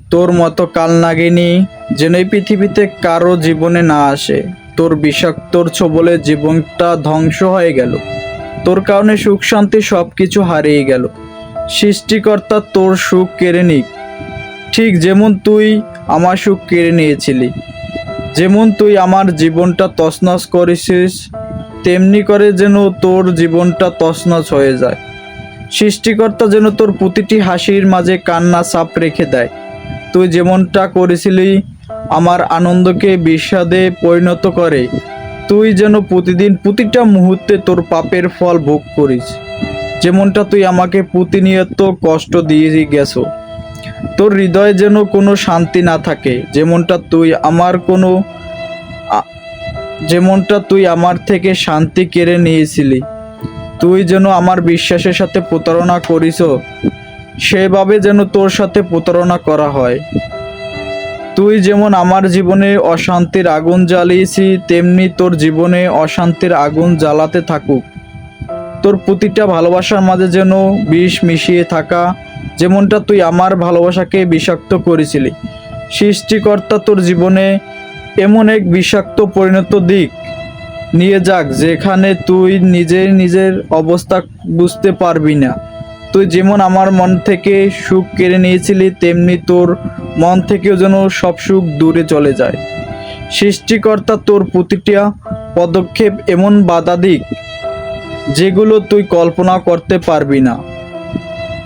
তোর মতো কালনাগিনী যেন এই পৃথিবীতে কারো জীবনে না আসে। তোর বিষাক্তর ছোবলে জীবনটা ধ্বংস হয়ে গেল। তোর কারণে সুখ শান্তি সব কিছু হারিয়ে গেল। সৃষ্টিকর্তা তোর সুখ কেড়ে নিক, ঠিক যেমন তুই আমার সুখ কেড়ে নিয়েছিলি। যেমন তুই আমার জীবনটা তছনছ করেছিস, তেমনি করে যেন তোর জীবনটা তছনছ হয়ে যায়। সৃষ্টিকর্তা যেন তোর প্রতিটি হাসির মাঝে কান্না চাপ রেখে দেয়। তুই যেমনটা করেছিলি আমার আনন্দকে বিষাদে পরিণত করে, তুই যেন প্রতিদিন প্রতিটা মুহূর্তে তোর পাপের ফল ভোগ করিস। যেমনটা তুই আমাকে প্রতিনিয়ত কষ্ট দিয়ে গেছো, তোর হৃদয়ে যেন কোনো শান্তি না থাকে। যেমনটা তুই আমার থেকে শান্তি কেড়ে নিয়েছিলি, তুই যেন আমার বিশ্বাসের সাথে প্রতারণা করিস, সেভাবে যেন তোর সাথে প্রতারণা করা হয়। তুই যেমন আমার জীবনে অশান্তির আগুন জ্বালিয়েছি, তেমনি তোর জীবনে অশান্তির আগুন জ্বালাতে থাকুক। তোর প্রতিটা ভালোবাসার মাঝে যেন বিষ মিশিয়ে থাকা, যেমনটা তুই আমার ভালোবাসাকে বিষাক্ত করেছিলি। সৃষ্টিকর্তা তোর জীবনে এমন এক বিষাক্ত পরিণত দিক নিয়ে যাক, যেখানে তুই নিজের অবস্থা বুঝতে পারবি না। তুই যেমন আমার মন থেকে সুখ কেড়ে নিয়েছিলি, তেমনি তোর মন থেকেও যেন সব সুখ দূরে চলে যায়। সৃষ্টিকর্তা তোর প্রতিটা পদক্ষেপ এমন বাধা দিক, যেগুলো তুই কল্পনা করতে পারবি না।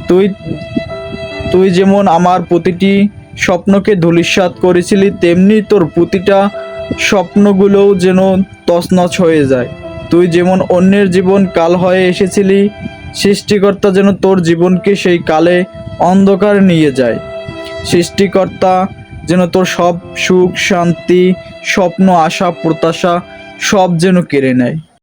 তুই তুই যেমন আমার প্রতিটি স্বপ্নকে ধূলিসাৎ করেছিলি, তেমনি তোর প্রতিটা স্বপ্নগুলোও যেন তছনছ হয়ে যায়। তুই যেমন অন্যের জীবন কাল হয়ে এসেছিলি, সৃষ্টিকর্তা যেন তোর জীবনকে সেই কালে অন্ধকার নিয়ে যায়। সৃষ্টিকর্তা যেন তোর সব সুখ শান্তি, স্বপ্ন, আশা, প্রত্যাশা সব যেন কেড়ে নেয়।